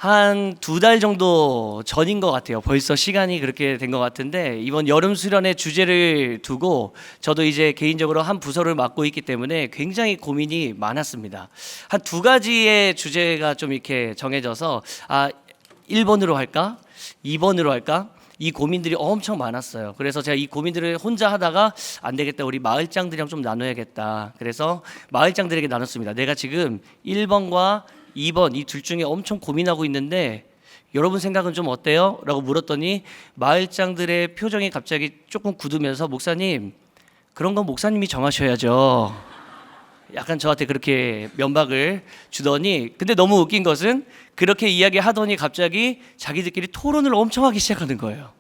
한 2달 정도 전인 것 같아요. 벌써 시간이 그렇게 된 것 같은데, 이번 여름 수련의 주제를 두고 저도 이제 개인적으로 한 부서를 맡고 있기 때문에 굉장히 고민이 많았습니다. 한 2가지의 주제가 좀 이렇게 정해져서 1번으로 할까? 2번으로 할까? 이 고민들이 엄청 많았어요. 그래서 제가 이 고민들을 혼자 하다가 안 되겠다, 우리 마을장들이랑 좀 나눠야겠다. 그래서 마을장들에게 나눴습니다. 내가 지금 1번과 2번 이 둘 중에 엄청 고민하고 있는데 여러분 생각은 좀 어때요? 라고 물었더니 마을장들의 표정이 갑자기 조금 굳으면서, 목사님, 그런 건 목사님이 정하셔야죠. 약간 저한테 그렇게 면박을 주더니, 근데 너무 웃긴 것은 그렇게 이야기하더니 갑자기 자기들끼리 토론을 엄청 하기 시작하는 거예요.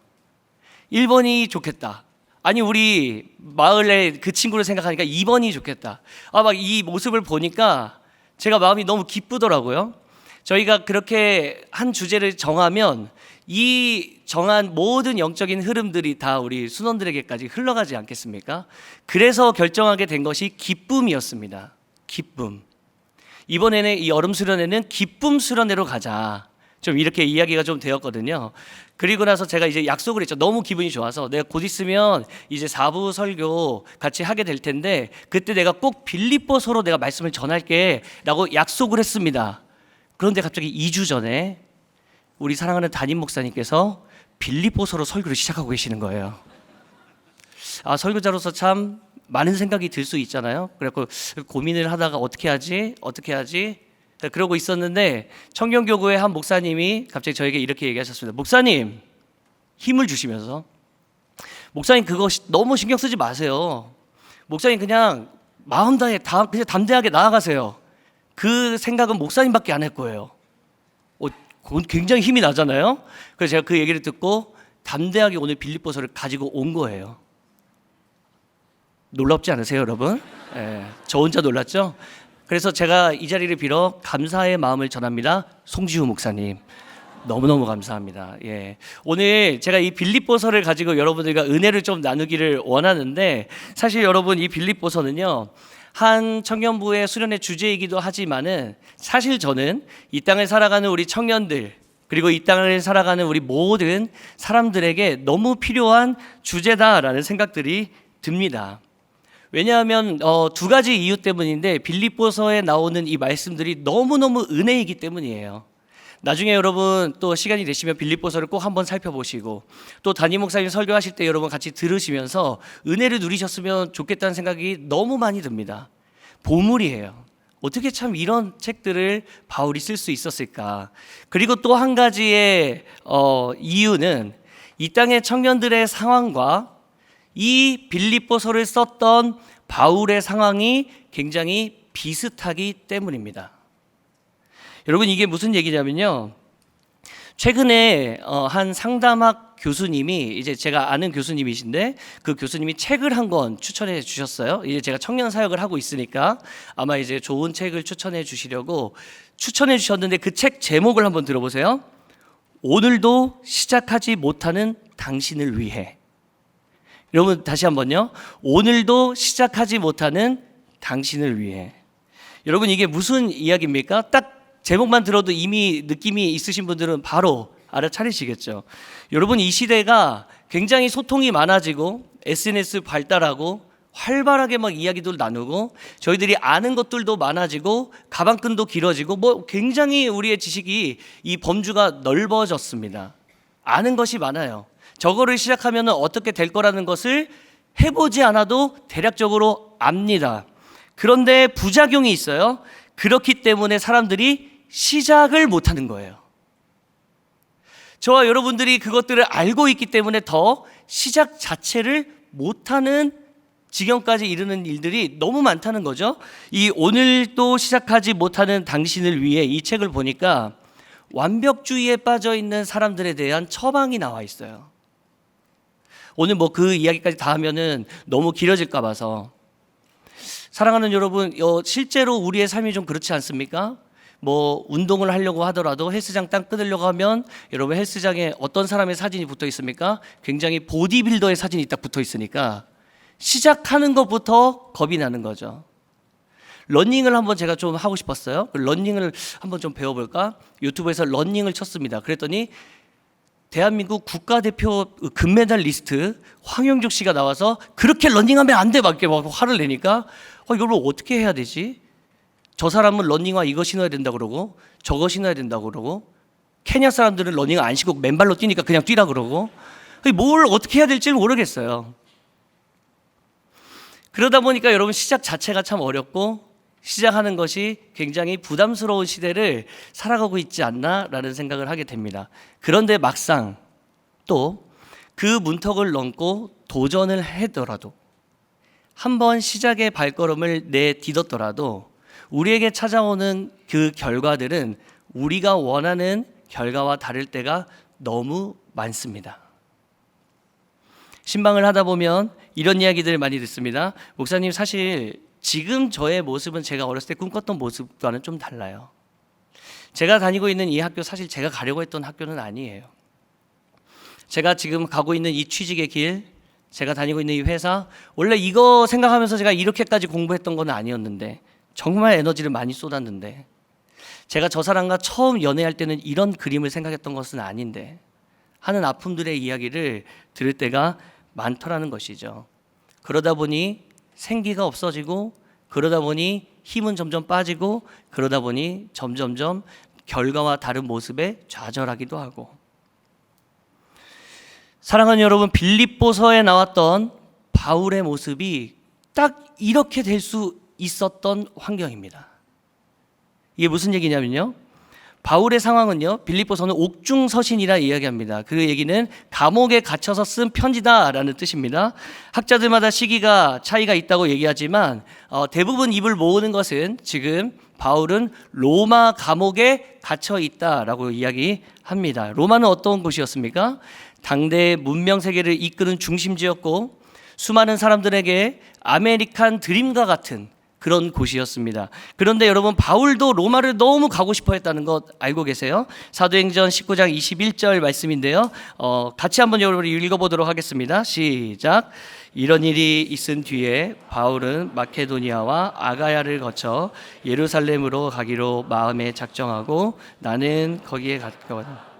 1번이 좋겠다. 아니, 우리 마을의 그 친구를 생각하니까 2번이 좋겠다. 막 이 모습을 보니까 제가 마음이 너무 기쁘더라고요. 저희가 그렇게 한 주제를 정하면 이 정한 모든 영적인 흐름들이 다 우리 순원들에게까지 흘러가지 않겠습니까? 그래서 결정하게 된 것이 기쁨이었습니다. 기쁨. 이번에는 이 여름 수련회는 기쁨 수련회로 가자, 좀 이렇게 이야기가 좀 되었거든요. 그리고 나서 제가 이제 약속을 했죠. 너무 기분이 좋아서 내가 곧 있으면 이제 4부 설교 같이 하게 될 텐데 그때 내가 꼭 빌립보서로 내가 말씀을 전할게 라고 약속을 했습니다. 그런데 갑자기 2주 전에 우리 사랑하는 담임 목사님께서 빌립보서로 설교를 시작하고 계시는 거예요. 설교자로서 참 많은 생각이 들 수 있잖아요. 그래서 고민을 하다가 어떻게 하지? 그러고 있었는데 청년교구의 한 목사님이 갑자기 저에게 이렇게 얘기하셨습니다. 목사님, 힘을 주시면서, 목사님 그거 너무 신경 쓰지 마세요. 목사님 그냥 마음 다해 그냥 담대하게 나아가세요. 그 생각은 목사님밖에 안 할 거예요. 그건 굉장히 힘이 나잖아요. 그래서 제가 그 얘기를 듣고 담대하게 오늘 빌립보서를 가지고 온 거예요. 놀랍지 않으세요, 여러분? 저 혼자 놀랐죠? 그래서 제가 이 자리를 빌어 감사의 마음을 전합니다. 송지우 목사님, 너무너무 감사합니다. 오늘 제가 이 빌립보서를 가지고 여러분들과 은혜를 좀 나누기를 원하는데, 사실 여러분 이 빌립보서는요, 한 청년부의 수련의 주제이기도 하지만은 사실 저는 이 땅을 살아가는 우리 청년들, 그리고 이 땅을 살아가는 우리 모든 사람들에게 너무 필요한 주제다라는 생각들이 듭니다. 왜냐하면 2가지 이유 때문인데, 빌립보서에 나오는 이 말씀들이 너무너무 은혜이기 때문이에요. 나중에 여러분 또 시간이 되시면 빌립보서를 꼭 한번 살펴보시고, 또 담임 목사님 설교하실 때 여러분 같이 들으시면서 은혜를 누리셨으면 좋겠다는 생각이 너무 많이 듭니다. 보물이에요. 어떻게 참 이런 책들을 바울이 쓸 수 있었을까? 그리고 또 한 가지의 이유는 이 땅의 청년들의 상황과 이 빌립보서를 썼던 바울의 상황이 굉장히 비슷하기 때문입니다. 여러분, 이게 무슨 얘기냐면요, 최근에 한 상담학 교수님이, 이제 제가 아는 교수님이신데 그 교수님이 책을 한 권 추천해 주셨어요. 이제 제가 청년 사역을 하고 있으니까 아마 이제 좋은 책을 추천해 주시려고 추천해 주셨는데, 그 책 제목을 한번 들어보세요. 오늘도 시작하지 못하는 당신을 위해. 여러분 다시 한번요. 오늘도 시작하지 못하는 당신을 위해. 여러분, 이게 무슨 이야기입니까? 딱 제목만 들어도 이미 느낌이 있으신 분들은 바로 알아차리시겠죠. 여러분, 이 시대가 굉장히 소통이 많아지고 SNS 발달하고 활발하게 막 이야기도 나누고 저희들이 아는 것들도 많아지고 가방끈도 길어지고 굉장히 우리의 지식이, 이 범주가 넓어졌습니다. 아는 것이 많아요. 저거를 시작하면 어떻게 될 거라는 것을 해보지 않아도 대략적으로 압니다. 그런데 부작용이 있어요. 그렇기 때문에 사람들이 시작을 못하는 거예요. 저와 여러분들이 그것들을 알고 있기 때문에 더 시작 자체를 못하는 지경까지 이르는 일들이 너무 많다는 거죠. 이 오늘도 시작하지 못하는 당신을 위해, 이 책을 보니까 완벽주의에 빠져 있는 사람들에 대한 처방이 나와 있어요. 오늘 그 이야기까지 다 하면은 너무 길어질까 봐서. 사랑하는 여러분, 실제로 우리의 삶이 좀 그렇지 않습니까? 운동을 하려고 하더라도 헬스장 딱 끊으려고 하면 여러분 헬스장에 어떤 사람의 사진이 붙어 있습니까? 굉장히 보디빌더의 사진이 딱 붙어 있으니까 시작하는 것부터 겁이 나는 거죠. 러닝을 한번 제가 좀 하고 싶었어요. 러닝을 한번 좀 배워볼까? 유튜브에서 러닝을 쳤습니다. 그랬더니 대한민국 국가대표 금메달 리스트 황영juk 씨가 나와서 그렇게 러닝하면 안 돼! 막 이렇게 막 화를 내니까 이걸 어떻게 해야 되지? 저 사람은 러닝화 이거 신어야 된다 그러고 저거 신어야 된다 그러고 케냐 사람들은 러닝을 안 신고 맨발로 뛰니까 그냥 뛰라 그러고 뭘 어떻게 해야 될지 모르겠어요. 그러다 보니까 여러분 시작 자체가 참 어렵고 시작하는 것이 굉장히 부담스러운 시대를 살아가고 있지 않나라는 생각을 하게 됩니다. 그런데 막상 또 그 문턱을 넘고 도전을 하더라도 한번 시작의 발걸음을 내딛었더라도 우리에게 찾아오는 그 결과들은 우리가 원하는 결과와 다를 때가 너무 많습니다. 신방을 하다 보면 이런 이야기들을 많이 듣습니다. 목사님, 사실 지금 저의 모습은 제가 어렸을 때 꿈꿨던 모습과는 좀 달라요. 제가 다니고 있는 이 학교, 사실 제가 가려고 했던 학교는 아니에요. 제가 지금 가고 있는 이 취직의 길, 제가 다니고 있는 이 회사, 원래 이거 생각하면서 제가 이렇게까지 공부했던 건 아니었는데, 정말 에너지를 많이 쏟았는데, 제가 저 사람과 처음 연애할 때는 이런 그림을 생각했던 것은 아닌데 하는 아픔들의 이야기를 들을 때가 많더라는 것이죠. 그러다 보니 생기가 없어지고, 그러다 보니 힘은 점점 빠지고, 그러다 보니 점점점 결과와 다른 모습에 좌절하기도 하고. 사랑하는 여러분, 빌립보서에 나왔던 바울의 모습이 딱 이렇게 될 수 있었던 환경입니다. 이게 무슨 얘기냐면요, 바울의 상황은요, 빌립보서는 옥중서신이라 이야기합니다. 그 얘기는 감옥에 갇혀서 쓴 편지다라는 뜻입니다. 학자들마다 시기가 차이가 있다고 얘기하지만 대부분 입을 모으는 것은 지금 바울은 로마 감옥에 갇혀 있다라고 이야기합니다. 로마는 어떤 곳이었습니까? 당대의 문명 세계를 이끄는 중심지였고 수많은 사람들에게 아메리칸 드림과 같은 그런 곳이었습니다. 그런데 여러분, 바울도 로마를 너무 가고 싶어 했다는 것 알고 계세요? 사도행전 19장 21절 말씀인데요. 같이 한번 여러분 읽어보도록 하겠습니다. 시작. 이런 일이 있은 뒤에 바울은 마케도니아와 아가야를 거쳐 예루살렘으로 가기로 마음에 작정하고 나는 거기에 갔거든.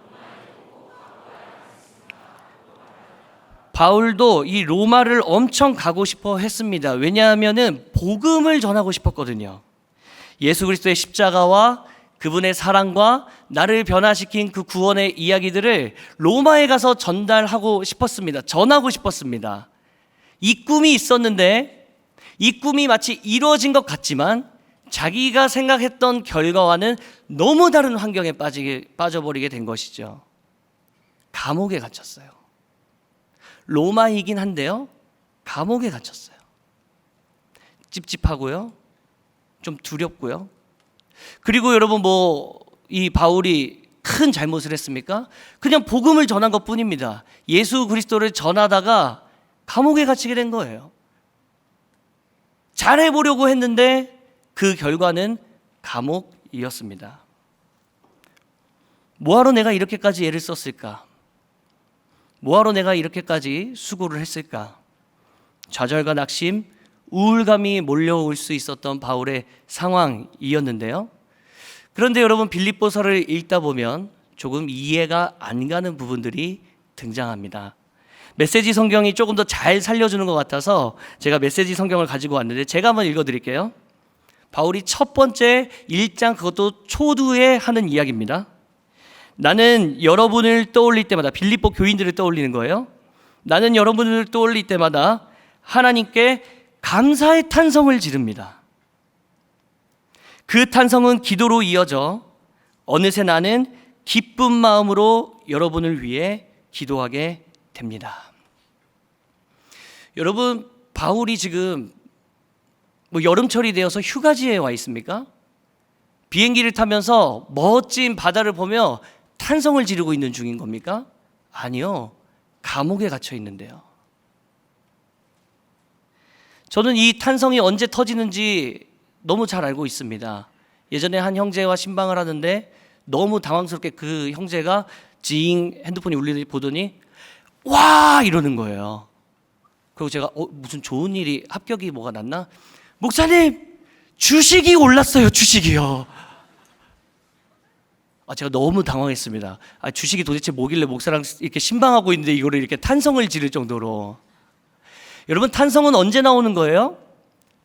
바울도 이 로마를 엄청 가고 싶어 했습니다. 왜냐하면은 복음을 전하고 싶었거든요. 예수 그리스도의 십자가와 그분의 사랑과 나를 변화시킨 그 구원의 이야기들을 로마에 가서 전달하고 싶었습니다. 전하고 싶었습니다. 이 꿈이 있었는데 이 꿈이 마치 이루어진 것 같지만 자기가 생각했던 결과와는 너무 다른 환경에 빠져버리게 된 것이죠. 감옥에 갇혔어요. 로마이긴 한데요, 감옥에 갇혔어요. 찝찝하고요, 좀 두렵고요. 그리고 여러분, 이 바울이 큰 잘못을 했습니까? 그냥 복음을 전한 것 뿐입니다. 예수 그리스도를 전하다가 감옥에 갇히게 된 거예요. 잘해보려고 했는데 그 결과는 감옥이었습니다. 뭐하러 내가 이렇게까지 애를 썼을까? 뭐하러 내가 이렇게까지 수고를 했을까? 좌절과 낙심, 우울감이 몰려올 수 있었던 바울의 상황이었는데요. 그런데 여러분, 빌립보서를 읽다 보면 조금 이해가 안 가는 부분들이 등장합니다. 메시지 성경이 조금 더 잘 살려주는 것 같아서 제가 메시지 성경을 가지고 왔는데 제가 한번 읽어드릴게요. 바울이 첫 번째 1장, 그것도 초두에 하는 이야기입니다. 나는 여러분을 떠올릴 때마다, 빌립보 교인들을 떠올리는 거예요. 나는 여러분을 떠올릴 때마다 하나님께 감사의 탄성을 지릅니다. 그 탄성은 기도로 이어져 어느새 나는 기쁜 마음으로 여러분을 위해 기도하게 됩니다. 여러분, 바울이 지금 여름철이 되어서 휴가지에 와 있습니까? 비행기를 타면서 멋진 바다를 보며 탄성을 지르고 있는 중인 겁니까? 아니요, 감옥에 갇혀 있는데요. 저는 이 탄성이 언제 터지는지 너무 잘 알고 있습니다. 예전에 한 형제와 신방을 하는데 너무 당황스럽게 그 형제가 징 핸드폰이 울리더니 보더니 와 이러는 거예요. 그리고 제가 무슨 좋은 일이, 합격이 뭐가 났나? 목사님, 주식이 올랐어요. 주식이요. 제가 너무 당황했습니다. 주식이 도대체 뭐길래 목사랑 이렇게 신방하고 있는데 이거를 이렇게 탄성을 지를 정도로. 여러분, 탄성은 언제 나오는 거예요?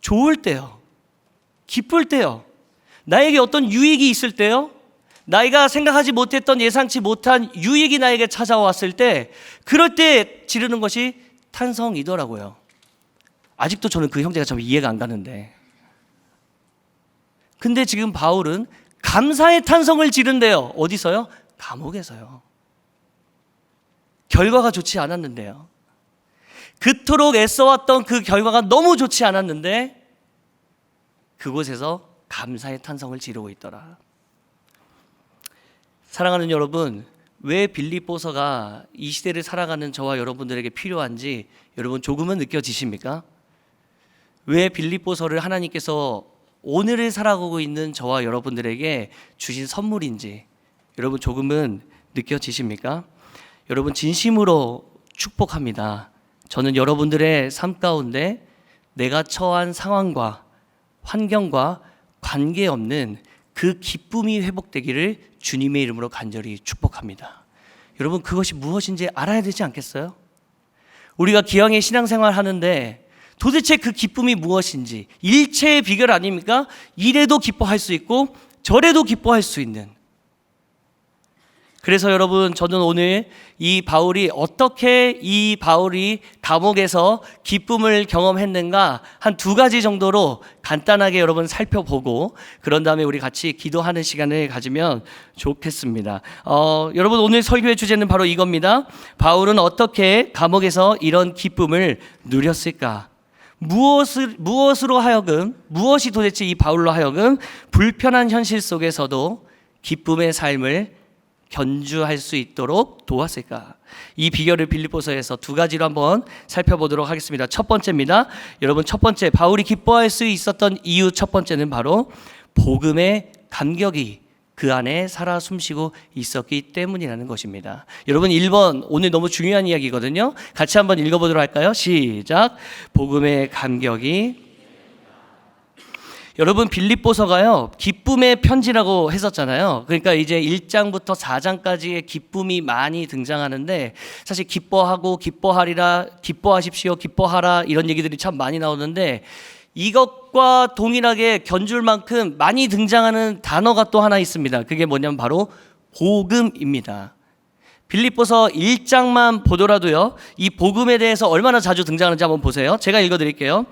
좋을 때요. 기쁠 때요. 나에게 어떤 유익이 있을 때요. 나이가 생각하지 못했던, 예상치 못한 유익이 나에게 찾아왔을 때, 그럴 때 지르는 것이 탄성이더라고요. 아직도 저는 그 형제가 참 이해가 안 가는데. 근데 지금 바울은 감사의 탄성을 지른대요. 어디서요? 감옥에서요. 결과가 좋지 않았는데요. 그토록 애써왔던 그 결과가 너무 좋지 않았는데 그곳에서 감사의 탄성을 지르고 있더라. 사랑하는 여러분, 왜 빌립보서가 이 시대를 살아가는 저와 여러분들에게 필요한지 여러분 조금은 느껴지십니까? 왜 빌립보서를 하나님께서 오늘을 살아가고 있는 저와 여러분들에게 주신 선물인지 여러분 조금은 느껴지십니까? 여러분 진심으로 축복합니다. 저는 여러분들의 삶 가운데 내가 처한 상황과 환경과 관계없는 그 기쁨이 회복되기를 주님의 이름으로 간절히 축복합니다. 여러분, 그것이 무엇인지 알아야 되지 않겠어요? 우리가 기왕에 신앙생활 하는데 도대체 그 기쁨이 무엇인지, 일체의 비결 아닙니까? 이래도 기뻐할 수 있고 저래도 기뻐할 수 있는. 그래서 여러분, 저는 오늘 이 바울이 어떻게 이 바울이 감옥에서 기쁨을 경험했는가 한 두 가지 정도로 간단하게 여러분 살펴보고 그런 다음에 우리 같이 기도하는 시간을 가지면 좋겠습니다. 여러분, 오늘 설교의 주제는 바로 이겁니다. 바울은 어떻게 감옥에서 이런 기쁨을 누렸을까? 무엇으로 하여금, 무엇이 도대체 이 바울로 하여금 불편한 현실 속에서도 기쁨의 삶을 견주할 수 있도록 도왔을까? 이 비결을 빌립보서에서 두 가지로 한번 살펴보도록 하겠습니다. 첫 번째입니다. 여러분, 첫 번째, 바울이 기뻐할 수 있었던 이유 첫 번째는 바로 복음의 감격이 그 안에 살아 숨쉬고 있었기 때문이라는 것입니다. 여러분, 1번 오늘 너무 중요한 이야기거든요. 같이 한번 읽어보도록 할까요? 시작. 복음의 감격이. 여러분, 빌립보서가요 기쁨의 편지라고 했었잖아요. 그러니까 이제 1장부터 4장까지의 기쁨이 많이 등장하는데, 사실 기뻐하고 기뻐하리라, 기뻐하십시오, 기뻐하라 이런 얘기들이 참 많이 나오는데, 이것과 동일하게 견줄 만큼 많이 등장하는 단어가 또 하나 있습니다. 그게 뭐냐면 바로 복음입니다. 빌립보서 1장만 보더라도요, 이 복음에 대해서 얼마나 자주 등장하는지 한번 보세요. 제가 읽어드릴게요.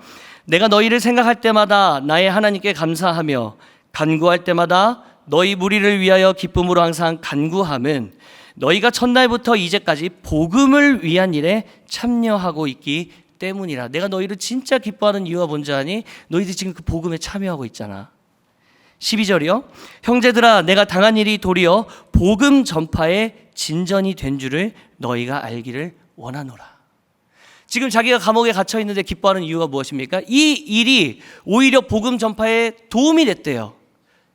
내가 너희를 생각할 때마다 나의 하나님께 감사하며 간구할 때마다 너희 무리를 위하여 기쁨으로 항상 간구함은 너희가 첫날부터 이제까지 복음을 위한 일에 참여하고 있기 때문이라. 내가 너희를 진짜 기뻐하는 이유가 뭔지 아니? 너희들이 지금 그 복음에 참여하고 있잖아. 12절이요. 형제들아, 내가 당한 일이 도리어 복음 전파의 진전이 된 줄을 너희가 알기를 원하노라. 지금 자기가 감옥에 갇혀 있는데 기뻐하는 이유가 무엇입니까? 이 일이 오히려 복음 전파에 도움이 됐대요.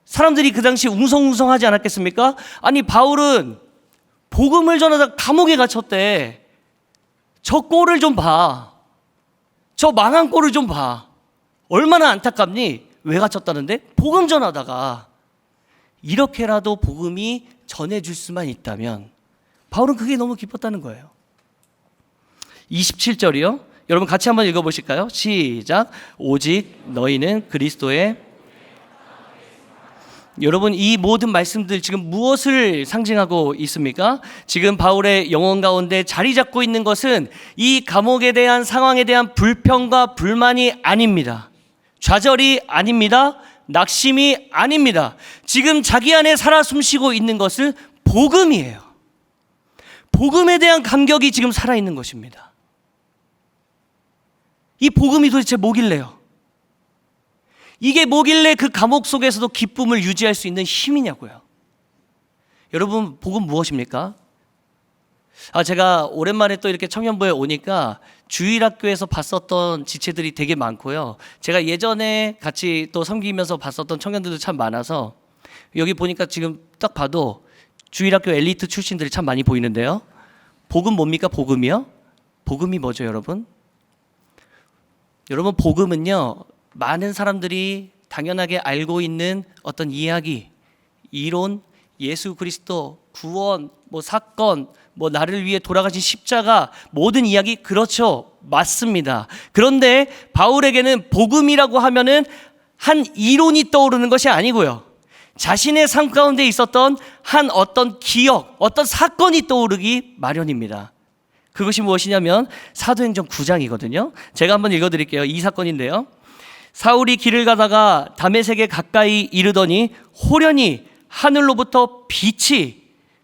사람들이 그 당시 웅성웅성하지 않았겠습니까? 아니, 바울은 복음을 전하다 감옥에 갇혔대. 저 꼴을 좀 봐. 저 망한 꼴을 좀 봐. 얼마나 안타깝니? 왜 갇혔다는데? 복음 전하다가. 이렇게라도 복음이 전해줄 수만 있다면 바울은 그게 너무 기뻤다는 거예요. 27절이요. 여러분 같이 한번 읽어보실까요? 시작. 오직 너희는 그리스도의. 여러분, 이 모든 말씀들 지금 무엇을 상징하고 있습니까? 지금 바울의 영혼 가운데 자리 잡고 있는 것은 이 감옥에 대한 상황에 대한 불평과 불만이 아닙니다. 좌절이 아닙니다. 낙심이 아닙니다. 지금 자기 안에 살아 숨쉬고 있는 것은 복음이에요. 복음에 대한 감격이 지금 살아있는 것입니다. 이 복음이 도대체 뭐길래요? 이게 뭐길래 그 감옥 속에서도 기쁨을 유지할 수 있는 힘이냐고요. 여러분, 복음 무엇입니까? 제가 오랜만에 또 이렇게 청년부에 오니까 주일학교에서 봤었던 지체들이 되게 많고요. 제가 예전에 같이 또 섬기면서 봤었던 청년들도 참 많아서 여기 보니까 지금 딱 봐도 주일학교 엘리트 출신들이 참 많이 보이는데요. 복음 뭡니까? 복음이요? 복음이 뭐죠, 여러분? 여러분, 복음은요, 많은 사람들이 당연하게 알고 있는 어떤 이야기, 이론, 예수 그리스도, 구원, 사건, 나를 위해 돌아가신 십자가, 모든 이야기, 그렇죠. 맞습니다. 그런데 바울에게는 복음이라고 하면은 한 이론이 떠오르는 것이 아니고요. 자신의 삶 가운데 있었던 한 어떤 기억, 어떤 사건이 떠오르기 마련입니다. 그것이 무엇이냐면 사도행전 9장이거든요. 제가 한번 읽어드릴게요. 이 사건인데요. 사울이 길을 가다가 다메섹에 가까이 이르더니 호련히 하늘로부터 빛이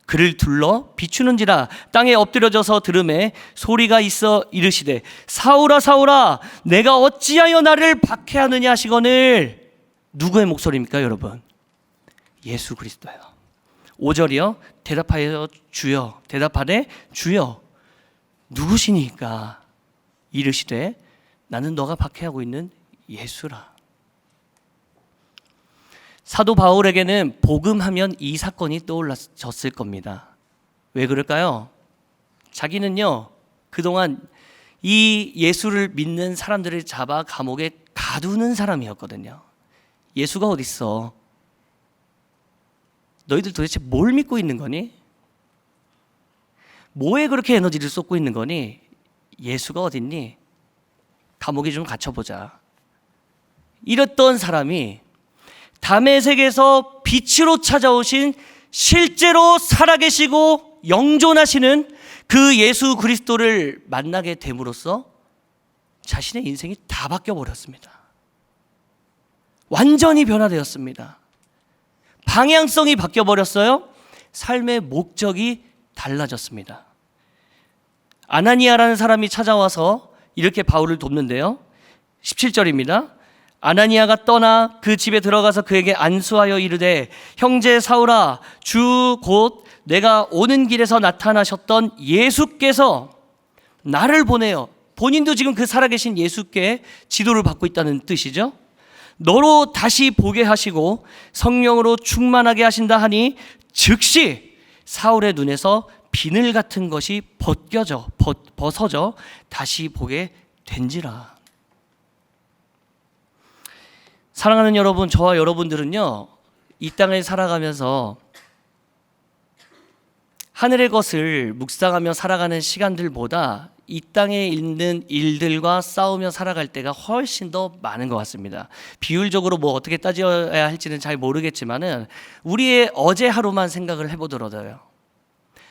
그를 둘러 비추는지라. 땅에 엎드려져서 들음에 소리가 있어 이르시되 사울아 사울아 내가 어찌하여 나를 박해하느냐 하시거늘. 누구의 목소리입니까 여러분? 예수 그리스도요. 5절이요. 대답하여 주여. 대답하되 주여 누구시니까? 이르시되 나는 너가 박해하고 있는 예수라. 사도 바울에게는 복음하면 이 사건이 떠올랐을 겁니다. 왜 그럴까요? 자기는요 그동안 이 예수를 믿는 사람들을 잡아 감옥에 가두는 사람이었거든요. 예수가 어딨어? 너희들 도대체 뭘 믿고 있는 거니? 뭐에 그렇게 에너지를 쏟고 있는 거니? 예수가 어딨니? 감옥에 좀 갇혀보자. 이랬던 사람이 다메섹에서 빛으로 찾아오신 실제로 살아계시고 영존하시는 그 예수 그리스도를 만나게 됨으로써 자신의 인생이 다 바뀌어버렸습니다. 완전히 변화되었습니다. 방향성이 바뀌어버렸어요. 삶의 목적이 달라졌습니다. 아나니아라는 사람이 찾아와서 이렇게 바울을 돕는데요. 17절입니다. 아나니아가 떠나 그 집에 들어가서 그에게 안수하여 이르되 형제 사울아 주 곧 내가 오는 길에서 나타나셨던 예수께서 나를 보내어, 본인도 지금 그 살아계신 예수께 지도를 받고 있다는 뜻이죠. 너로 다시 보게 하시고 성령으로 충만하게 하신다 하니 즉시 사울의 눈에서 비늘 같은 것이 벗어져 다시 보게 된지라. 사랑하는 여러분, 저와 여러분들은요 이 땅을 살아가면서 하늘의 것을 묵상하며 살아가는 시간들보다 이 땅에 있는 일들과 싸우며 살아갈 때가 훨씬 더 많은 것 같습니다. 비율적으로 어떻게 따져야 할지는 잘 모르겠지만은 우리의 어제 하루만 생각을 해보더라도요,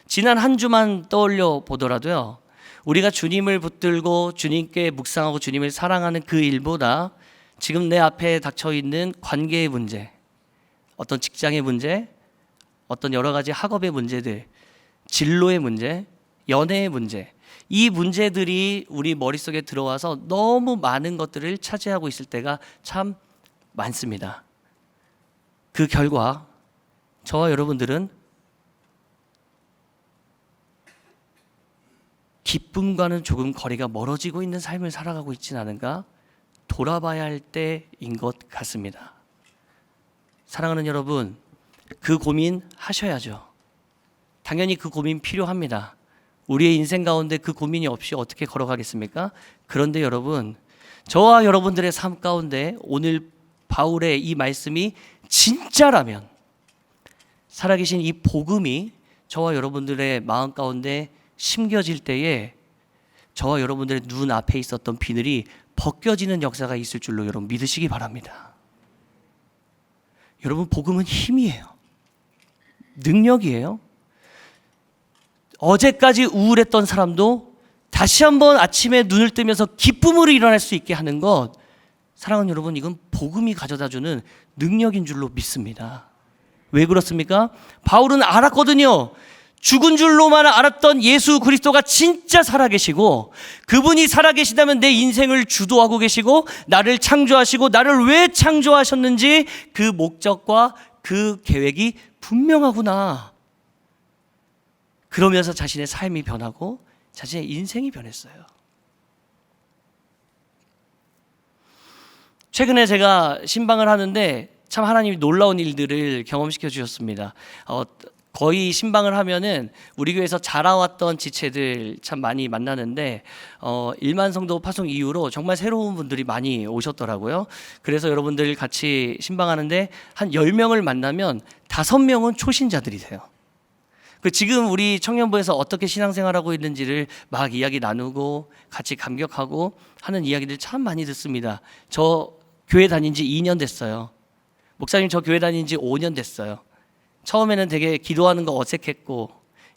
지난 한 주만 떠올려 보더라도요, 우리가 주님을 붙들고 주님께 묵상하고 주님을 사랑하는 그 일보다 지금 내 앞에 닥쳐 있는 관계의 문제, 어떤 직장의 문제, 어떤 여러 가지 학업의 문제들, 진로의 문제, 연애의 문제, 이 문제들이 우리 머릿속에 들어와서 너무 많은 것들을 차지하고 있을 때가 참 많습니다. 그 결과 저와 여러분들은 기쁨과는 조금 거리가 멀어지고 있는 삶을 살아가고 있지는 않은가 돌아봐야 할 때인 것 같습니다. 사랑하는 여러분, 그 고민 하셔야죠. 당연히 그 고민 필요합니다. 우리의 인생 가운데 그 고민이 없이 어떻게 걸어가겠습니까? 그런데 여러분, 저와 여러분들의 삶 가운데 오늘 바울의 이 말씀이 진짜라면, 살아계신 이 복음이 저와 여러분들의 마음 가운데 심겨질 때에 저와 여러분들의 눈 앞에 있었던 비늘이 벗겨지는 역사가 있을 줄로 여러분 믿으시기 바랍니다. 여러분, 복음은 힘이에요. 능력이에요. 어제까지 우울했던 사람도 다시 한번 아침에 눈을 뜨면서 기쁨으로 일어날 수 있게 하는 것, 사랑하는 여러분, 이건 복음이 가져다주는 능력인 줄로 믿습니다. 왜 그렇습니까? 바울은 알았거든요. 죽은 줄로만 알았던 예수 그리스도가 진짜 살아계시고, 그분이 살아계시다면 내 인생을 주도하고 계시고 나를 창조하시고 나를 왜 창조하셨는지 그 목적과 그 계획이 분명하구나. 그러면서 자신의 삶이 변하고 자신의 인생이 변했어요. 최근에 제가 신방을 하는데 참 하나님이 놀라운 일들을 경험시켜 주셨습니다. 거의 신방을 하면은 우리 교회에서 자라왔던 지체들 참 많이 만나는데 일만 성도 파송 이후로 정말 새로운 분들이 많이 오셨더라고요. 그래서 여러분들 같이 신방하는데 한 10명을 만나면 5명은 초신자들이 돼요. 지금 우리 청년부에서 어떻게 신앙생활하고 있는지를 막 이야기 나누고 같이 감격하고 하는 이야기들 참 많이 듣습니다. 저 교회 다닌 지 2년 됐어요. 목사님 저 교회 다닌 지 5년 됐어요. 처음에는 되게 기도하는 거 어색했고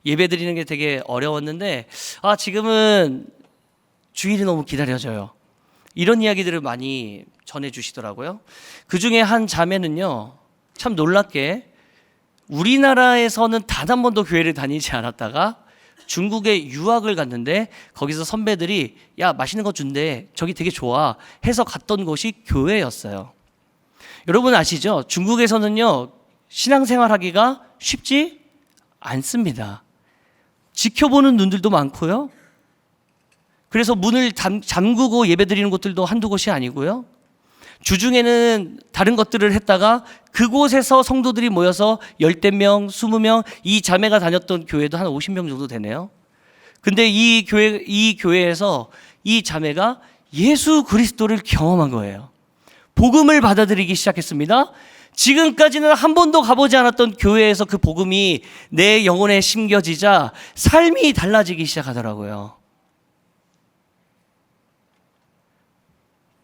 예배 드리는 게 되게 어려웠는데 지금은 주일이 너무 기다려져요. 이런 이야기들을 많이 전해주시더라고요. 그 중에 한 자매는요, 참 놀랍게 우리나라에서는 단 한 번도 교회를 다니지 않았다가 중국에 유학을 갔는데 거기서 선배들이 야 맛있는 거 준대, 저기 되게 좋아 해서 갔던 곳이 교회였어요. 여러분 아시죠? 중국에서는요 신앙생활하기가 쉽지 않습니다. 지켜보는 눈들도 많고요. 그래서 문을 잠그고 예배드리는 곳들도 한두 곳이 아니고요. 주중에는 다른 것들을 했다가 그곳에서 성도들이 모여서 10명, 20명, 이 자매가 다녔던 교회도 한 50명 정도 되네요. 근데 이 교회에서 이 자매가 예수 그리스도를 경험한 거예요. 복음을 받아들이기 시작했습니다. 지금까지는 한 번도 가보지 않았던 교회에서 그 복음이 내 영혼에 심겨지자 삶이 달라지기 시작하더라고요.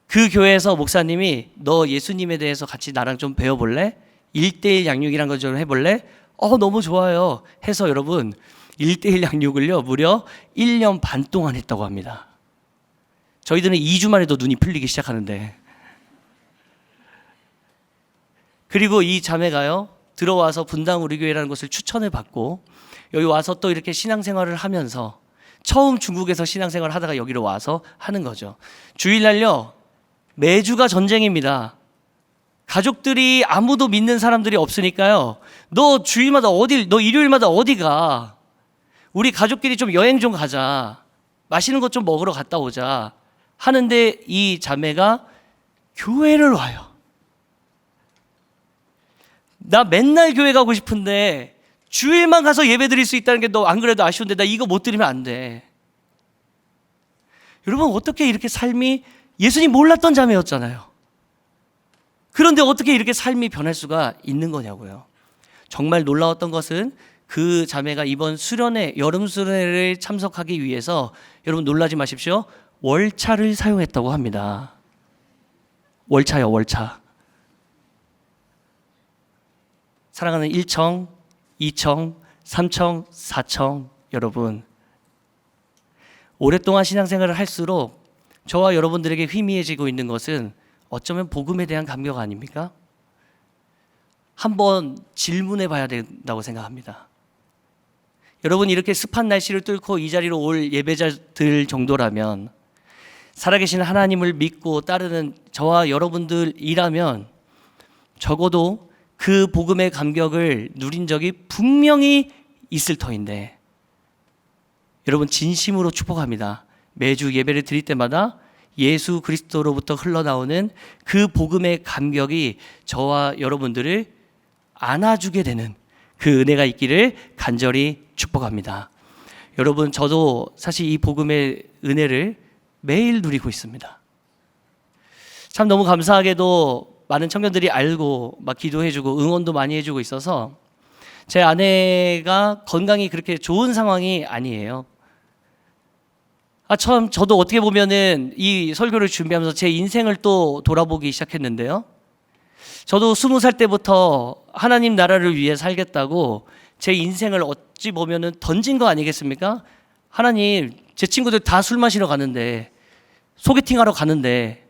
그 교회에서 목사님이 너 예수님에 대해서 같이 나랑 좀 배워볼래? 1:1 양육이란 걸 좀 해볼래? 너무 좋아요 해서 여러분 1:1 양육을요 무려 1년 반 동안 했다고 합니다. 저희들은 2주만 해도 눈이 풀리기 시작하는데, 그리고 이 자매가요 들어와서 분당 우리 교회라는 곳을 추천을 받고 여기 와서 또 이렇게 신앙생활을 하면서 처음 중국에서 신앙생활을 하다가 여기로 와서 하는 거죠. 주일날요 매주가 전쟁입니다. 가족들이 아무도 믿는 사람들이 없으니까요. 너 일요일마다 어디 가? 우리 가족끼리 좀 여행 좀 가자. 맛있는 것 좀 먹으러 갔다 오자. 하는데 이 자매가 교회를 와요. 나 맨날 교회 가고 싶은데 주일만 가서 예배 드릴 수 있다는 게 너 안 그래도 아쉬운데 나 이거 못 드리면 안 돼. 여러분 어떻게 이렇게 삶이, 예수님 몰랐던 자매였잖아요. 그런데 어떻게 이렇게 삶이 변할 수가 있는 거냐고요. 정말 놀라웠던 것은 그 자매가 이번 수련회, 여름 수련회를 참석하기 위해서 여러분 놀라지 마십시오. 월차를 사용했다고 합니다. 월차요, 월차. 사랑하는 1청, 2청, 3청, 4청 여러분, 오랫동안 신앙생활을 할수록 저와 여러분들에게 희미해지고 있는 것은 어쩌면 복음에 대한 감격 아닙니까? 한번 질문해 봐야 된다고 생각합니다. 여러분 이렇게 습한 날씨를 뚫고 이 자리로 올 예배자들 정도라면, 살아계신 하나님을 믿고 따르는 저와 여러분들이라면 적어도 그 복음의 감격을 누린 적이 분명히 있을 터인데, 여러분 진심으로 축복합니다. 매주 예배를 드릴 때마다 예수 그리스도로부터 흘러나오는 그 복음의 감격이 저와 여러분들을 안아주게 되는 그 은혜가 있기를 간절히 축복합니다. 여러분 저도 사실 이 복음의 은혜를 매일 누리고 있습니다. 참 너무 감사하게도 많은 청년들이 알고 막 기도해주고 응원도 많이 해주고 있어서 제 아내가 건강이 그렇게 좋은 상황이 아니에요. 참 저도 어떻게 보면은 이 설교를 준비하면서 제 인생을 또 돌아보기 시작했는데요. 저도 20살 때부터 하나님 나라를 위해 살겠다고 제 인생을 어찌 보면은 던진 거 아니겠습니까? 하나님, 제 친구들 다 술 마시러 가는데, 소개팅하러 가는데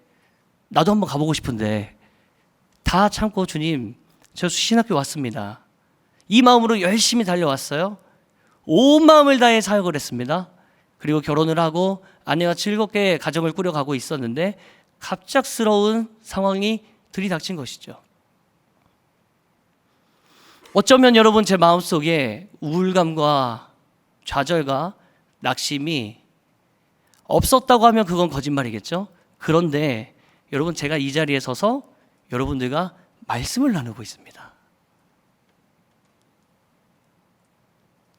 나도 한번 가보고 싶은데 다 참고 주님, 저 신학교 왔습니다. 이 마음으로 열심히 달려왔어요. 온 마음을 다해 사역을 했습니다. 그리고 결혼을 하고 아내와 즐겁게 가정을 꾸려가고 있었는데 갑작스러운 상황이 들이닥친 것이죠. 어쩌면 여러분 제 마음속에 우울감과 좌절과 낙심이 없었다고 하면 그건 거짓말이겠죠. 그런데 여러분 제가 이 자리에 서서 여러분들과 말씀을 나누고 있습니다.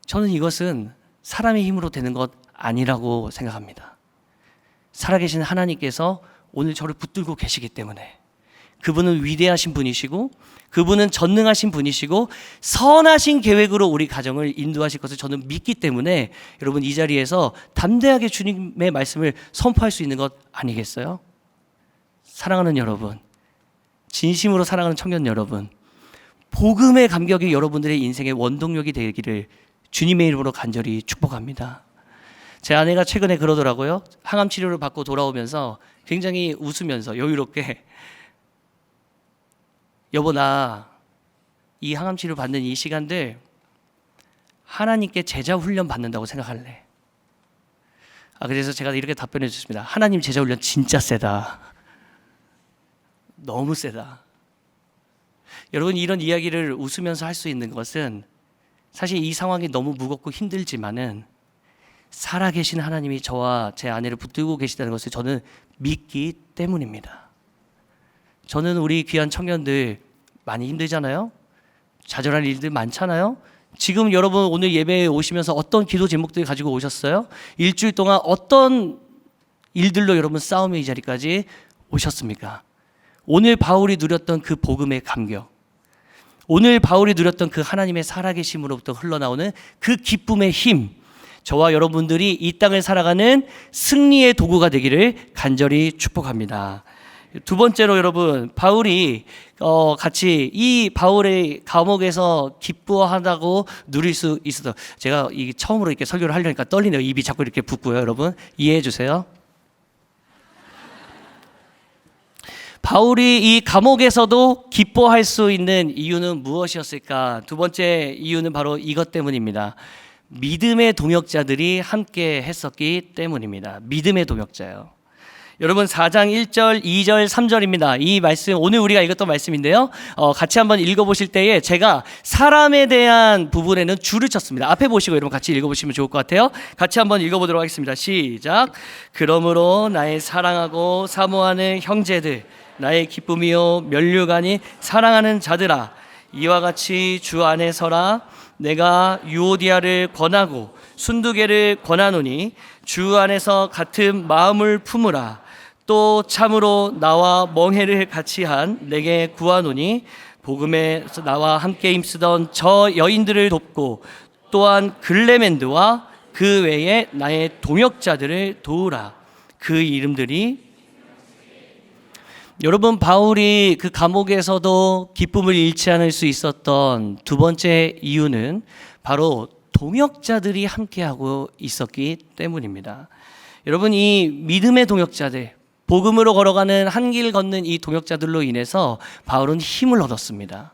저는 이것은 사람의 힘으로 되는 것 아니라고 생각합니다. 살아계신 하나님께서 오늘 저를 붙들고 계시기 때문에, 그분은 위대하신 분이시고 그분은 전능하신 분이시고 선하신 계획으로 우리 가정을 인도하실 것을 저는 믿기 때문에 여러분, 이 자리에서 담대하게 주님의 말씀을 선포할 수 있는 것 아니겠어요? 사랑하는 여러분, 진심으로 사랑하는 청년 여러분, 복음의 감격이 여러분들의 인생의 원동력이 되기를 주님의 이름으로 간절히 축복합니다. 제 아내가 최근에 그러더라고요. 항암 치료를 받고 돌아오면서 굉장히 웃으면서 여유롭게, 여보, 나 이 항암 치료 받는 이 시간들 하나님께 제자 훈련 받는다고 생각할래. 그래서 제가 이렇게 답변해 줬습니다. 하나님 제자 훈련 진짜 세다. 너무 세다. 여러분, 이런 이야기를 웃으면서 할 수 있는 것은 사실 이 상황이 너무 무겁고 힘들지만은 살아계신 하나님이 저와 제 아내를 붙들고 계시다는 것을 저는 믿기 때문입니다. 저는 우리 귀한 청년들 많이 힘들잖아요. 좌절할 일들 많잖아요. 지금 여러분 오늘 예배에 오시면서 어떤 기도 제목들 가지고 오셨어요? 일주일 동안 어떤 일들로 여러분 싸우며 이 자리까지 오셨습니까? 오늘 바울이 누렸던 그 복음의 감격, 오늘 바울이 누렸던 그 하나님의 살아계심으로부터 흘러나오는 그 기쁨의 힘, 저와 여러분들이 이 땅을 살아가는 승리의 도구가 되기를 간절히 축복합니다. 두 번째로 여러분, 바울이 같이 이 바울의 감옥에서 기뻐하다고 누릴 수 있어서, 제가 이 처음으로 이렇게 설교를 하려니까 떨리네요. 입이 자꾸 이렇게 붓고요. 여러분 이해해 주세요. 바울이 이 감옥에서도 기뻐할 수 있는 이유는 무엇이었을까? 두 번째 이유는 바로 이것 때문입니다. 믿음의 동역자들이 함께 했었기 때문입니다. 믿음의 동역자요. 여러분 4장 1절, 2절, 3절입니다. 이 말씀 오늘 우리가 읽었던 말씀인데요. 같이 한번 읽어보실 때에 제가 사람에 대한 부분에는 줄을 쳤습니다. 앞에 보시고 여러분 같이 읽어보시면 좋을 것 같아요. 같이 한번 읽어보도록 하겠습니다. 시작. 그러므로 나의 사랑하고 사모하는 형제들, 나의 기쁨이요 면류관이 사랑하는 자들아, 이와 같이 주 안에 서라. 내가 유오디아를 권하고 순두개를 권하노니 주 안에서 같은 마음을 품으라. 또 참으로 나와 멍해를 같이 한 내게 구하노니 복음에서 나와 함께 힘쓰던 저 여인들을 돕고 또한 글레멘드와 그 외에 나의 동역자들을 도우라. 그 이름들이, 여러분 바울이 그 감옥에서도 기쁨을 잃지 않을 수 있었던 두 번째 이유는 바로 동역자들이 함께하고 있었기 때문입니다. 여러분, 이 믿음의 동역자들, 복음으로 걸어가는 한 길 걷는 이 동역자들로 인해서 바울은 힘을 얻었습니다.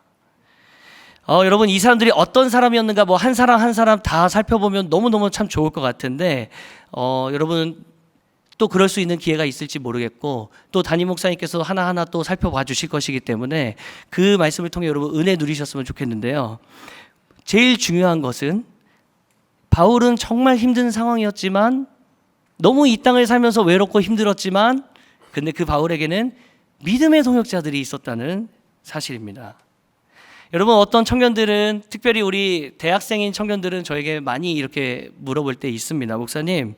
여러분, 이 사람들이 어떤 사람이었는가, 뭐 한 사람 한 사람 다 살펴보면 너무너무 참 좋을 것 같은데, 여러분 또 그럴 수 있는 기회가 있을지 모르겠고, 또 담임 목사님께서 하나하나 또 살펴봐 주실 것이기 때문에 그 말씀을 통해 여러분 은혜 누리셨으면 좋겠는데요. 제일 중요한 것은 바울은 정말 힘든 상황이었지만, 너무 이 땅을 살면서 외롭고 힘들었지만, 근데 그 바울에게는 믿음의 동역자들이 있었다는 사실입니다. 여러분, 어떤 청년들은, 특별히 우리 대학생인 청년들은 저에게 많이 이렇게 물어볼 때 있습니다. 목사님,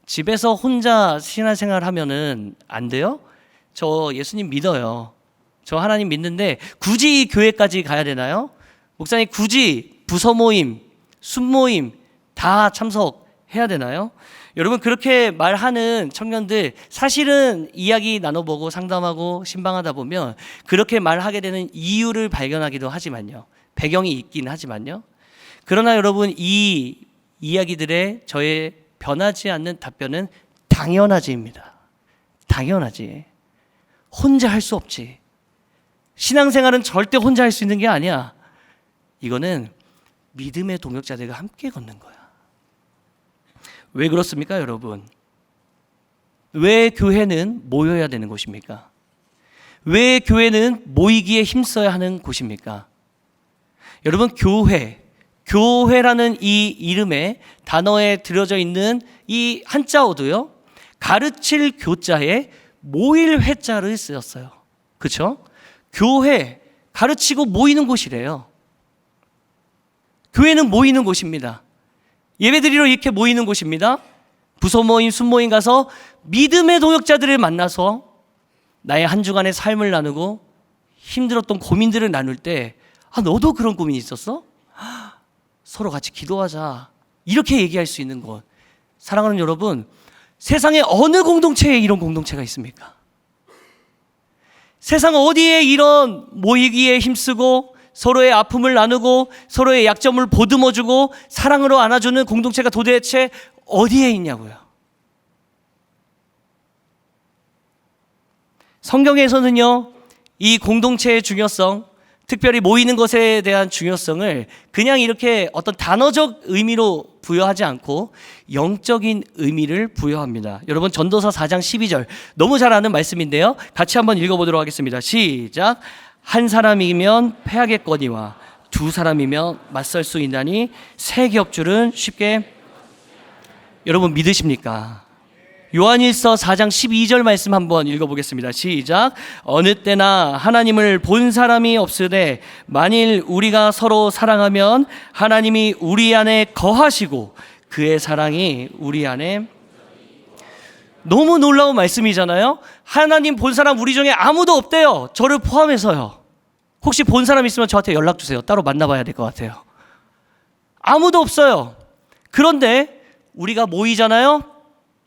집에서 혼자 신앙생활 하면은 안 돼요? 저 예수님 믿어요. 저 하나님 믿는데 굳이 교회까지 가야 되나요? 목사님, 굳이 부서 모임, 순모임 다 참석해야 되나요? 여러분, 그렇게 말하는 청년들, 사실은 이야기 나눠보고 상담하고 신방하다 보면 그렇게 말하게 되는 이유를 발견하기도 하지만요, 배경이 있긴 하지만요, 그러나 여러분, 이 이야기들의 저의 변하지 않는 답변은 당연하지입니다. 당연하지. 혼자 할 수 없지. 신앙생활은 절대 혼자 할 수 있는 게 아니야. 이거는 믿음의 동역자들과 함께 걷는 거야. 왜 그렇습니까, 여러분? 왜 교회는 모여야 되는 곳입니까? 왜 교회는 모이기에 힘써야 하는 곳입니까? 여러분, 교회라는 이 이름의 단어에 들어져 있는 이 한자어도요, 가르칠 교자에 모일 회자를 쓰였어요. 그렇죠? 교회, 가르치고 모이는 곳이래요. 교회는 모이는 곳입니다. 예배드리러 이렇게 모이는 곳입니다. 부서 모임, 순모임 가서 믿음의 동역자들을 만나서 나의 한 주간의 삶을 나누고 힘들었던 고민들을 나눌 때, 너도 그런 고민이 있었어? 서로 같이 기도하자, 이렇게 얘기할 수 있는 곳. 사랑하는 여러분, 세상에 어느 공동체에 이런 공동체가 있습니까? 세상 어디에 이런 모이기에 힘쓰고 서로의 아픔을 나누고 서로의 약점을 보듬어주고 사랑으로 안아주는 공동체가 도대체 어디에 있냐고요. 성경에서는요, 이 공동체의 중요성, 특별히 모이는 것에 대한 중요성을 그냥 이렇게 어떤 단어적 의미로 부여하지 않고 영적인 의미를 부여합니다. 여러분, 전도서 4장 12절 너무 잘 아는 말씀인데요, 같이 한번 읽어보도록 하겠습니다. 시작. 한 사람이면 패하겠거니와 두 사람이면 맞설 수 있나니 세 겹줄은 쉽게. 여러분, 믿으십니까? 요한일서 4장 12절 말씀 한번 읽어보겠습니다. 시작. 어느 때나 하나님을 본 사람이 없으되 만일 우리가 서로 사랑하면 하나님이 우리 안에 거하시고 그의 사랑이 우리 안에. 너무 놀라운 말씀이잖아요. 하나님 본 사람 우리 중에 아무도 없대요. 저를 포함해서요. 혹시 본 사람 있으면 저한테 연락 주세요. 따로 만나봐야 될 것 같아요. 아무도 없어요. 그런데 우리가 모이잖아요.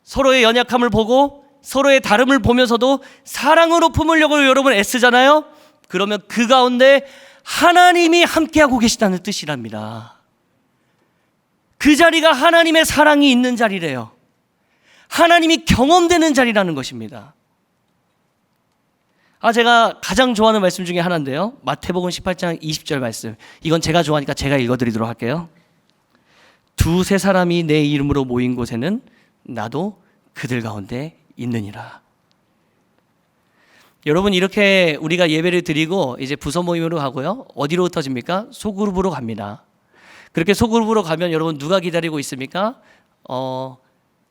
서로의 연약함을 보고 서로의 다름을 보면서도 사랑으로 품으려고 여러분 애쓰잖아요. 그러면 그 가운데 하나님이 함께하고 계시다는 뜻이랍니다. 그 자리가 하나님의 사랑이 있는 자리래요. 하나님이 경험되는 자리라는 것입니다. 제가 가장 좋아하는 말씀 중에 하나인데요, 마태복음 18장 20절 말씀. 이건 제가 좋아하니까 제가 읽어드리도록 할게요. 두세 사람이 내 이름으로 모인 곳에는 나도 그들 가운데 있느니라. 여러분, 이렇게 우리가 예배를 드리고 이제 부서 모임으로 가고요, 어디로 흩어집니까? 소그룹으로 갑니다. 그렇게 소그룹으로 가면 여러분 누가 기다리고 있습니까?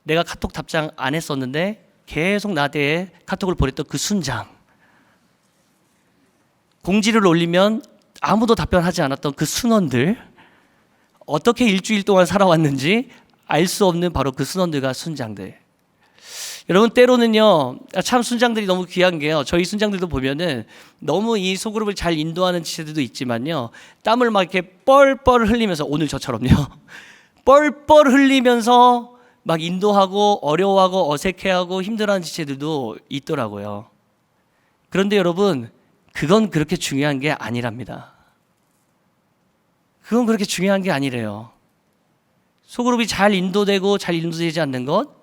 내가 카톡 답장 안 했었는데 계속 나한테 카톡을 보냈던 그 순장, 공지를 올리면 아무도 답변하지 않았던 그 순원들, 어떻게 일주일 동안 살아왔는지 알 수 없는 바로 그 순원들과 순장들. 여러분, 때로는요, 참 순장들이 너무 귀한 게요, 저희 순장들도 보면은 너무 이 소그룹을 잘 인도하는 지체들도 있지만요, 땀을 막 이렇게 뻘뻘 흘리면서, 오늘 저처럼요, 뻘뻘 흘리면서 막 인도하고 어려워하고 어색해하고 힘들어하는 지체들도 있더라고요. 그런데 여러분, 그건 그렇게 중요한 게 아니랍니다. 그건 그렇게 중요한 게 아니래요. 소그룹이 잘 인도되고 잘 인도되지 않는 것,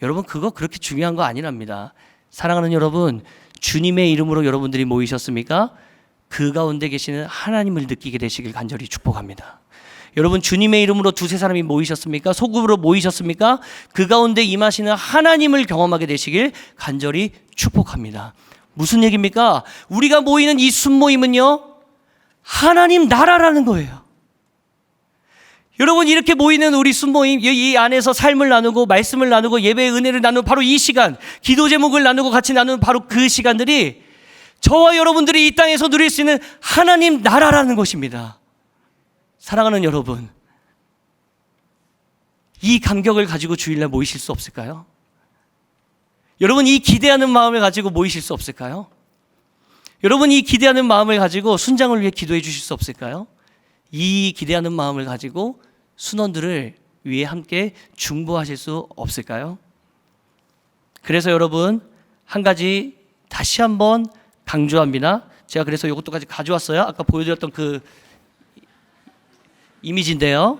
여러분, 그거 그렇게 중요한 거 아니랍니다. 사랑하는 여러분, 주님의 이름으로 여러분들이 모이셨습니까? 그 가운데 계시는 하나님을 느끼게 되시길 간절히 축복합니다. 여러분, 주님의 이름으로 두세 사람이 모이셨습니까? 소그룹으로 모이셨습니까? 그 가운데 임하시는 하나님을 경험하게 되시길 간절히 축복합니다. 무슨 얘기입니까? 우리가 모이는 이 순모임은요, 하나님 나라라는 거예요. 여러분, 이렇게 모이는 우리 순모임, 이 안에서 삶을 나누고 말씀을 나누고 예배의 은혜를 나누는 바로 이 시간, 기도 제목을 나누고 같이 나누는 바로 그 시간들이 저와 여러분들이 이 땅에서 누릴 수 있는 하나님 나라라는 것입니다. 사랑하는 여러분, 이 감격을 가지고 주일날 모이실 수 없을까요? 여러분, 이 기대하는 마음을 가지고 모이실 수 없을까요? 여러분, 이 기대하는 마음을 가지고 순장을 위해 기도해 주실 수 없을까요? 이 기대하는 마음을 가지고 순원들을 위해 함께 중보하실 수 없을까요? 그래서 여러분, 한 가지 다시 한번 강조합니다. 제가 그래서 이것도까지 가져왔어요. 아까 보여드렸던 그 이미지인데요,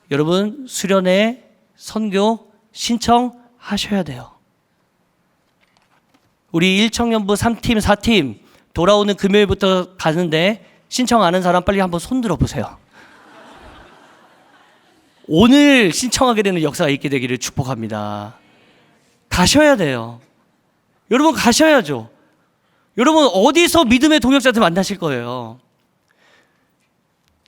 여러분, 수련회 선교 신청하셔야 돼요. 우리 1청년부 3팀 4팀 돌아오는 금요일부터 가는데 신청 안 한 사람 빨리 한번 손 들어보세요. 오늘 신청하게 되는 역사가 있게 되기를 축복합니다. 가셔야 돼요. 여러분, 가셔야죠. 여러분, 어디서 믿음의 동역자들 만나실 거예요.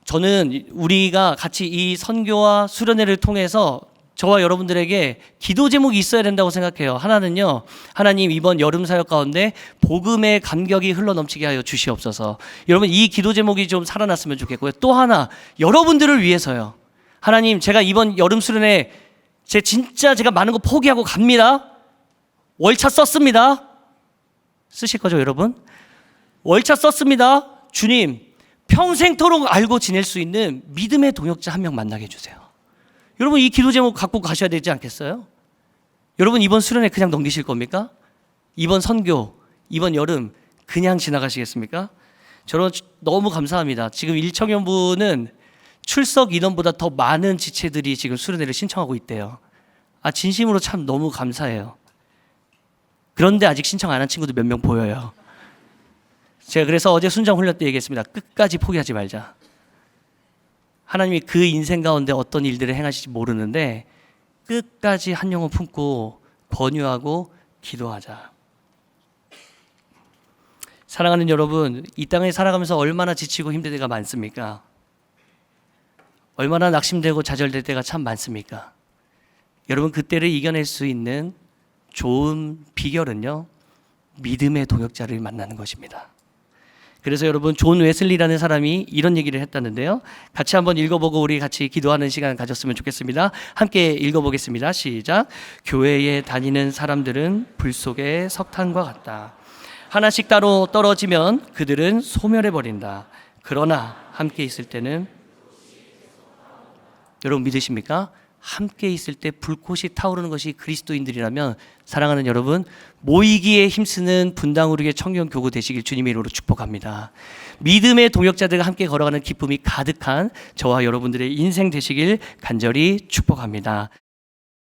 저는 우리가 같이 이 선교와 수련회를 통해서 저와 여러분들에게 기도 제목이 있어야 된다고 생각해요. 하나는요, 하나님, 이번 여름 사역 가운데 복음의 감격이 흘러넘치게 하여 주시옵소서. 여러분, 이 기도 제목이 좀 살아났으면 좋겠고요. 또 하나, 여러분들을 위해서요. 하나님, 제가 이번 여름 수련회 제가 많은 거 포기하고 갑니다. 월차 썼습니다. 쓰실 거죠, 여러분? 월차 썼습니다. 주님, 평생토록 알고 지낼 수 있는 믿음의 동역자 한 명 만나게 해주세요. 여러분, 이 기도 제목 갖고 가셔야 되지 않겠어요? 여러분, 이번 수련회 그냥 넘기실 겁니까? 이번 선교, 이번 여름 그냥 지나가시겠습니까? 저는 너무 감사합니다. 지금 일청년부는 출석 인원보다 더 많은 지체들이 지금 수련회를 신청하고 있대요. 진심으로 참 너무 감사해요. 그런데 아직 신청 안 한 친구도 몇 명 보여요. 제가 그래서 어제 순장 훈련 때 얘기했습니다. 끝까지 포기하지 말자. 하나님이 그 인생 가운데 어떤 일들을 행하실지 모르는데 끝까지 한 영혼 품고 권유하고 기도하자. 사랑하는 여러분, 이 땅에 살아가면서 얼마나 지치고 힘들 때가 많습니까? 얼마나 낙심되고 좌절될 때가 참 많습니까? 여러분, 그때를 이겨낼 수 있는 좋은 비결은요, 믿음의 동역자를 만나는 것입니다. 그래서 여러분, 존 웨슬리라는 사람이 이런 얘기를 했다는데요. 같이 한번 읽어보고 우리 같이 기도하는 시간 가졌으면 좋겠습니다. 함께 읽어보겠습니다. 시작. 교회에 다니는 사람들은 불 속의 석탄과 같다. 하나씩 따로 떨어지면 그들은 소멸해버린다. 그러나 함께 있을 때는, 여러분 믿으십니까? 함께 있을 때 불꽃이 타오르는 것이 그리스도인들이라면, 사랑하는 여러분, 모이기에 힘쓰는 분당 우르게 청년교구 되시길 주님의 이름으로 축복합니다. 믿음의 동역자들과 함께 걸어가는 기쁨이 가득한 저와 여러분들의 인생 되시길 간절히 축복합니다.